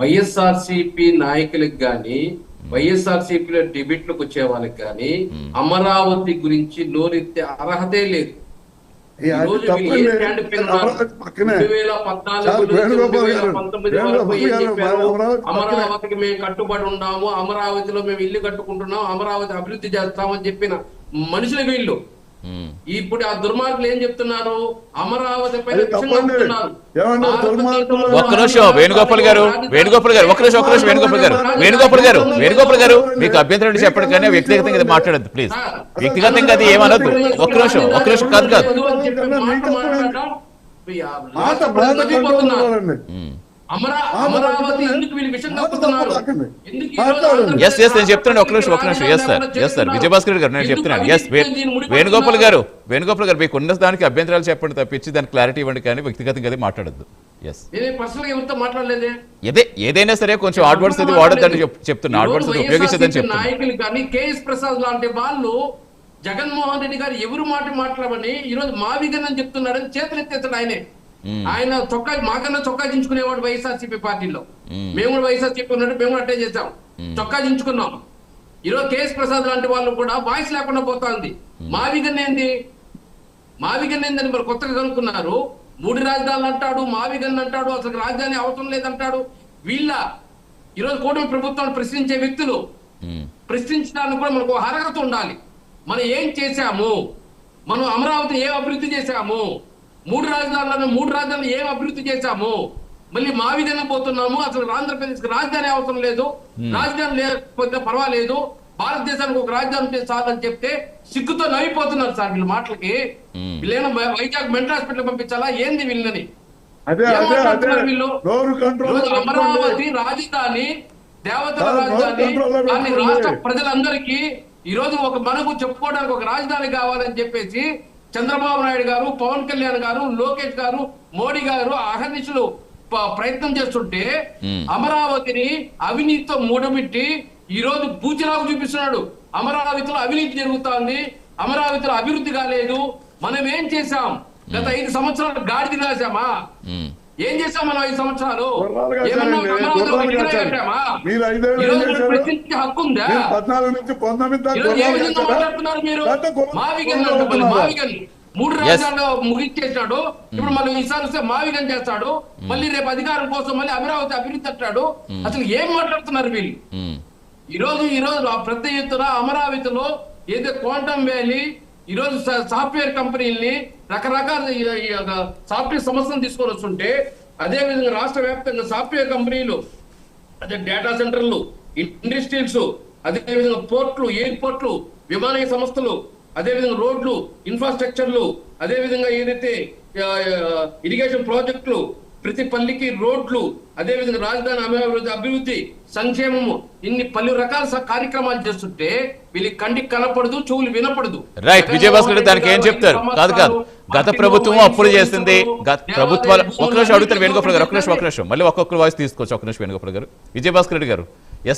వైఎస్ఆర్సీపీ నాయకులకు గాని వైఎస్ఆర్సీపీలో డిబేట్లకు వచ్చే వాళ్ళకి గాని అమరావతి గురించి నోరెత్తే అర్హతే లేదు. అమరావతికి మేము కట్టుబడి ఉన్నాము, అమరావతిలో మేము ఇల్లు కట్టుకుంటున్నాం, అమరావతి అభివృద్ధి చేస్తామని చెప్పిన మనుషులు వీళ్ళు. ఇప్పుడు ఆ దుర్మార్గులు ఏం చెప్తున్నారు? అమరావతి పైన ఒక్క నిమిషం వేణుగోపాల్ గారు మీకు అభ్యంతరం చెప్పండి, కానీ వ్యక్తిగతంగా ఇది మాట్లాడద్దు ప్లీజ్. వ్యక్తిగతంగా అది ఏమనద్దు. ఒక్క నిమిషం కాదు అమరావతి ఎందుకు వీళ్ళు విషయం కప్పుతున్నారు? నేను చెప్తున్నాను ఒక్క నిమిషం. ఎస్ సార్ విజయభాస్కర్ గారు నేను చెప్తున్నాను. వేణుగోపాల్ గారు మీకు ఉన్న దానికి అభ్యంతరాలు చెప్పండి తప్పించి దానికి క్లారిటీ ఇవ్వండి, కానీ వ్యక్తిగతంగా అది మాట్లాడద్దు. ఏదైనా సరే కొంచెం ఆడ్వర్డ్స్ అది వాడద్దని చెప్తున్నా, ఆడ్వర్డ్స్ ఉపయోగించదని చెప్తున్నా. నాయకులు కానీ కేఎస్ ప్రసాద్ లాంటి వాళ్ళు జగన్మోహన్ రెడ్డి గారు ఎవరు మాట్లాడమని ఈ రోజు మావిగన్ అని చెప్తున్నాడని చేతులు ఎత్తేస్తాడు ఆయనే. ఆయన మాకన్నా చొక్కా దించుకునేవాడు వైఎస్ఆర్సీపీ పార్టీలో. మేము కూడా వైఎస్ఆర్సీపీ ఉన్నట్టు మేము అట్టే చేసాం, చొక్కా దించుకున్నాం. ఈరోజు కేఎస్ ప్రసాద్ లాంటి వాళ్ళు కూడా వాయిస్ లేకుండా పోతుంది. మావిగన్ ఏందని మరి కొత్తగా కనుక్కున్నారు. 3 రాజధానులు అంటాడు, మావిగన్ అంటాడు, అసలు రాజధాని అవసరం లేదంటాడు. వీళ్ళ ఈరోజు కూటమి ప్రభుత్వాన్ని ప్రశ్నించే వ్యక్తులు, ప్రశ్నించడానికి కూడా మనకు అర్హత ఉండాలి. మనం ఏం చేశాము, మనం అమరావతిని ఏం అభివృద్ధి చేశాము, 3 రాజధానులను ఏం అభివృద్ధి చేశాము, మళ్ళీ మావిగన్న పోతున్నాము, అసలు ఆంధ్రప్రదేశ్ కి రాజధాని అవసరం లేదు, రాజధాని లేకపోతే పర్వాలేదు, భారతదేశానికి ఒక రాజధాని ఉంటే చాలని చెప్తే సిగ్గుతో నవ్విపోతున్నారు సార్ వీళ్ళ మాటలకి. వీళ్ళేమో వైజాగ్ మెంటల్ హాస్పిటల్ పంపించాలా ఏంది వీళ్ళని? వీళ్ళు అమరావతి రాజధాని, దేవతల రాజధాని, కానీ రాష్ట్ర ప్రజలందరికీ ఈ రోజు మనకు చెప్పుకోవడానికి ఒక రాజధాని కావాలని చెప్పేసి చంద్రబాబు నాయుడు గారు, పవన్ కళ్యాణ్ గారు, లోకేష్ గారు, మోడీ గారు అహర్నిశలు ప్రయత్నం చేస్తుంటే అమరావతిని అవినీతితో మూడబెట్టి ఈ రోజు పూచిలాగా చూపిస్తున్నాడు. అమరావతిలో అవినీతి జరుగుతోంది, అమరావతిలో అభివృద్ధి కాలేదు. మనం ఏం చేశాం? గత 5 సంవత్సరాలు గాడిద రాశామా? ఏం చేశాం మనం 5 సంవత్సరాలు? ఏమన్నా కట్టామా? ప్రశ్నించే హక్కు ఉందా? ఏ విధంగా మాట్లాడుతున్నారు మీరు? మావిగన్ 3 రాజ్యాల్లో ముగించేశాడు, ఇప్పుడు మనం ఈసారి వస్తే మావిగన్ చేస్తాడు, మళ్ళీ రేపు అధికారం కోసం మళ్ళీ అమరావతి అభివృద్ధి అంటాడు. అసలు ఏం మాట్లాడుతున్నారు వీళ్ళు? ఈ రోజు పెద్ద ఎత్తున అమరావతిలో ఏదో క్వాంటమ్ వ్యాలీ, ఈ రోజు సాఫ్ట్వేర్ కంపెనీల్ని రకరకాల సాఫ్ట్వేర్ సంస్థలను తీసుకొని వస్తుంటే, అదే విధంగా రాష్ట్ర వ్యాప్తంగా సాఫ్ట్వేర్ కంపెనీలు, అదే డేటా సెంటర్లు, ఇండస్ట్రీస్, అదే విధంగా పోర్ట్లు, ఎయిర్పోర్ట్లు, విమానయ సంస్థలు, అదేవిధంగా రోడ్లు, ఇన్ఫ్రాస్ట్రక్చర్లు, అదేవిధంగా ఏదైతే ఇరిగేషన్ ప్రాజెక్టులు, ప్రతి పల్లికి రోడ్లు, అదేవిధంగా రాజధాని అభివృద్ధి, సంక్షేమము, ఇన్ని పలు రకాల కార్యక్రమాలు చేస్తుంటే వీళ్ళకి కంటికి కనపడదు, చెవులు వినపడదు. రైట్ విజయభాస్కర్ దానికి ఏం చెప్తారు? కాదు గత ప్రభుత్వం అప్పులు చేసింది, ప్రభుత్వాలు. ఒక నిమిషం అడుగుతారు వేణుగోపాల్ గారు, ఒక నిమిషం మళ్ళీ ఒక్కొక్కరు వాయిస్ తీసుకోవచ్చు. ఒక నిమిషం వేణుగోపాల్ గారు. విజయభాస్కర్ రెడ్డి గారు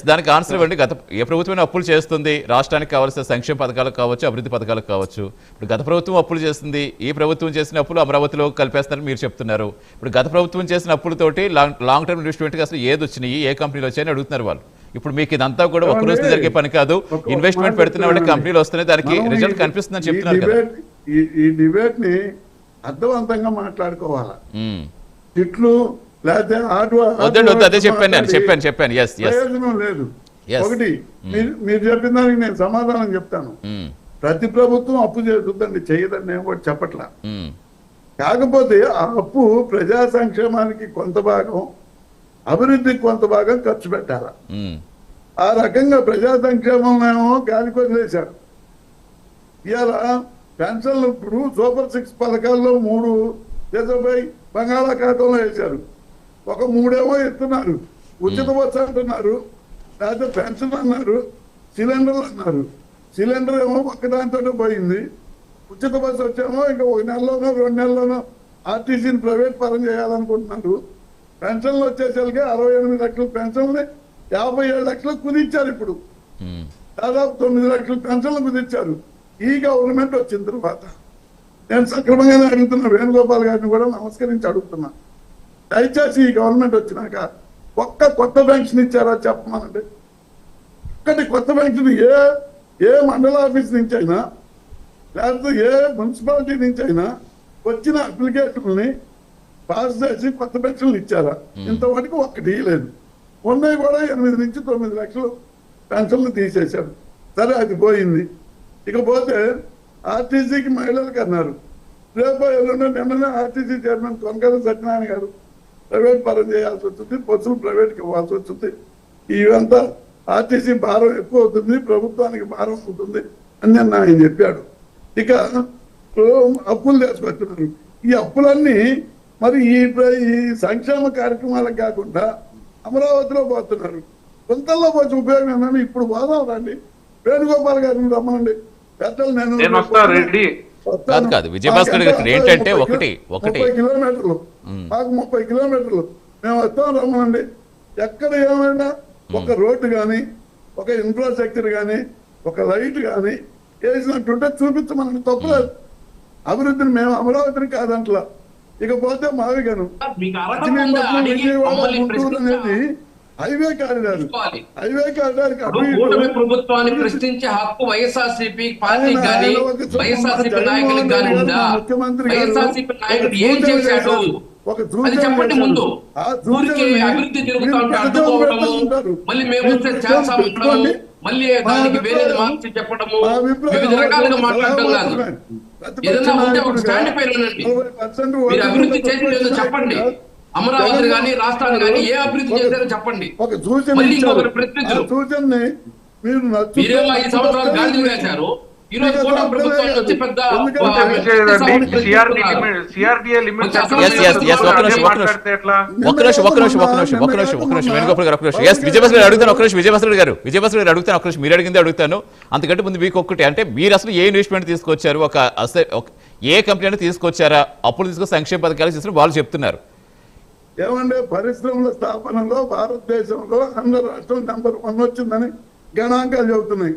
దానికి ఆన్సర్ ఇవ్వండి. ఏ ప్రభుత్వం అప్పులు చేస్తుంది? రాష్ట్రానికి కావాల్సిన సంక్షేమ పథకాలకు కావచ్చు, అభివృద్ధి పథకాలకు కావచ్చు. ఇప్పుడు గత ప్రభుత్వం అప్పులు చేస్తుంది, ఈ ప్రభుత్వం చేసిన అప్పులు అమరావతిలో కలిపేస్తారని మీరు చెప్తున్నారు. ఇప్పుడు గత ప్రభుత్వం చేసిన అప్పులతోటి లాంగ్ టర్మ్ ఇన్వెస్ట్మెంట్కి అసలు ఏది వచ్చినాయి, ఏ కంపెనీలు వచ్చాయని అడుగుతున్నారు వాళ్ళు. ఇప్పుడు మీకు ఇదంతా కూడా ఒక్క రోజు జరిగే పని కాదు. ఇన్వెస్ట్మెంట్ పెడుతున్న వాళ్ళకి కంపెనీలు వస్తున్నాయి, దానికి రిజల్ట్ కనిపిస్తుందని చెప్తున్నారు కదా. ఈ డిబేట్ ని అర్థవంతంగా మాట్లాడుకోవాలా, ఇట్లు అదే చెప్పాను. ప్రయోజనం లేదు. ఒకటి మీరు చెప్పిన దానికి నేను సమాధానం చెప్తాను. ప్రతి ప్రభుత్వం అప్పు చేస్తుందండి, చేయదని నేను కూడా చెప్పట్లా. కాకపోతే ఆ అప్పు ప్రజా సంక్షేమానికి కొంత భాగం, అభివృద్ధికి కొంత భాగం ఖర్చు పెట్టాల. ఆ రకంగా ప్రజా సంక్షేమం ఏమో గాలికి వదిలేశారు. ఇవాళ పెన్షన్లు ఇప్పుడు సూపర్ 6 పథకాల్లో 3 దేశపై బంగాళాఖాతంలో వేశారు. ఒక 3 ఇస్తున్నారు. ఉచిత బస్సు అంటున్నారు, లేకపోతే పెన్షన్ అన్నారు, సిలిండర్లు అన్నారు. సిలిండర్ ఏమో ఒక్కదానితో పోయింది. ఉచిత బస్సు వచ్చేమో ఇంకా 1 నెలలోనో 2 నెలల్లోనో ఆర్టీసీని ప్రైవేట్ పరం చేయాలనుకుంటున్నారు. పెన్షన్లు వచ్చేసరికి 68 లక్షల పెన్షన్లు 57 లక్షలు కుదించారు. ఇప్పుడు దాదాపు 9 లక్షల పెన్షన్లు కుదించారు. ఈ గవర్నమెంట్ వచ్చిన తర్వాత నేను సక్రమంగానే అడుగుతున్నా, వేణుగోపాల్ గారిని కూడా నమస్కరించి అడుగుతున్నా. దయచేసి ఈ గవర్నమెంట్ వచ్చినాక ఒక్క కొత్త పెన్షన్ ఇచ్చారా చెప్పమనండి. ఒక్కటి కొత్త పెన్షన్ ఏ మండల ఆఫీస్ నుంచి అయినా లేకపోతే ఏ మున్సిపాలిటీ నుంచి అయినా వచ్చిన అప్లికేషన్ని పాస్ చేసి కొత్త పెన్షన్లు ఇచ్చారా? ఇంతవరకు ఒక్కటి లేదు. ఉన్నాయి కూడా 8 నుంచి 9 లక్షలు పెన్షన్లు తీసేశారు. సరే, అది పోయింది. ఇకపోతే ఆర్టీసీకి మహిళలకు అన్నారు. రేపు ఎల్లుండి నిన్ననే ఆర్టీసీ చైర్మన్ కొనకల సత్యనారాయణ గారు ప్రైవేట్ పరం చేయాల్సి వచ్చింది, బస్సులు ప్రైవేట్కి ఇవ్వాల్సి వచ్చింది. ఇవంతా ఆర్టీసీ భారం ఎక్కువ అవుతుంది, ప్రభుత్వానికి భారం అవుతుంది అని నిన్న ఆయన చెప్పాడు. ఇక అప్పులు తీసుకొస్తున్నారు. ఈ అప్పులన్నీ మరి ఈ సంక్షేమ కార్యక్రమాలకు కాకుండా అమరావతిలో పోతున్నారు. గుంతల్లో పోతే ఉపయోగం ఏంటని ఇప్పుడు పోదాం రండి. వేణుగోపాల్ గారిని రమ్మనండి. పెద్దలు కాదు విజయభాస్కర్ గారు ఏంటంటే 30 కిలోమీటర్లు మాకు 30 కిలోమీటర్లు మేము వస్తాం, రమ్మనండి. ఎక్కడ ఏమైనా ఒక రోడ్డు కానీ ఒక ఇన్ఫ్రాస్ట్రక్చర్ కానీ ఒక లైట్ కానీ వేసినట్టుంటే చూపించమని తప్పలేదు. అభివృద్ధిని మేము అమరావతిని కాదంట్లా. ఇకపోతే మావిగను విజయవాడ గుంటూరు అనేది హైవే కారిడార్. హైవే కారిడార్ ప్రభుత్వాన్ని ప్రశ్నించే హక్కు వైఎస్ఆర్సీపీ పార్టీ కానీ వైఎస్ఆర్సీపీ నాయకులకు కానీ ఉందా? వైఎస్ఆర్సీపీ నాయకుడు ఏం చేశాడు అది చెప్పండి. ముందు ఊరికే అభివృద్ధి జరుగుతా ఉంటే అడ్డుకోవడము, మళ్ళీ మేము వస్తే చేస్తాము, మళ్ళీ దానికి వేరేది మార్చి చెప్పడము, వివిధ రకాలుగా మాట్లాడటం కాదు. ఏదన్నా ఉంటే ఒక స్టాండ్ పైన ఉండండి. మీరు అభివృద్ధి చేసేది చెప్పండి. అమరావతి కానీ రాష్ట్రాన్ని కానీ ఏ అభివృద్ధి చేశారో చెప్పండి. మళ్ళీ ఇంకొకరి ప్రతినిధులు మీరేమో 5 సంవత్సరాలు గాంధీ వేశారు. ఈ రోజు కూడా ప్రభుత్వం వచ్చి పెద్ద విజయభాస్కర్ గారు అడుగుతాను. మీరు అడిగింది అడుగుతాను. అంతకంటే ముందు మీకు ఒక్కటి, అంటే మీరు అసలు ఏ ఇన్వెస్ట్మెంట్ తీసుకొచ్చారు? ఏ కంపెనీ తీసుకొచ్చారా? అప్పులు తీసుకొని సంక్షేమ పథకాలు తీసుకుని వాళ్ళు చెప్తున్నారు. ఏమంటే పరిశ్రమల స్థాపనలో భారతదేశంలో ఆంధ్ర రాష్ట్రం నెంబర్ 1 వచ్చిందని గణాంకాలు చెబుతున్నాయి.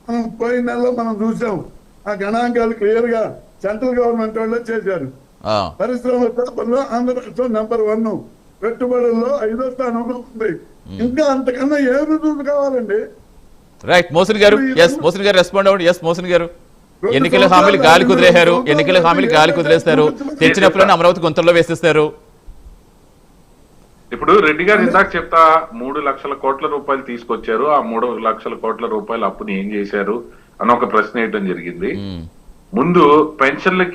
మనం పోయిన నెలలో మనం చూసాం. ఆ గణాంకాలు క్లియర్ గా సెంట్రల్ గవర్నమెంట్ వాళ్ళే చేశారు. పరిశ్రమల స్థాపనలో ఆంధ్ర రాష్ట్రం నెంబర్ 1, పెట్టుబడుల్లో 5వ స్థానంలో ఉంది. ఇంకా అంతకన్నా ఏ రుజువులు కావాలండి? రైట్, మోసన్ గారు రెస్పాండ్ అవ్వండి. మోసన్ గారు, ఎన్నికల హామీలు గాలి కుదిరేస్తారు. తెచ్చినప్పుడు అమరావతి గుంతల్లో వేసేస్తారు. ఇప్పుడు రెడ్డి గారు ఇందాక చెప్తా 3 లక్షల కోట్ల రూపాయలు తీసుకొచ్చారు. ఆ 3 లక్షల కోట్ల రూపాయల అప్పుని ఏం చేశారు అని ఒక ప్రశ్న వేయడం జరిగింది. ముందు పెన్షన్లకి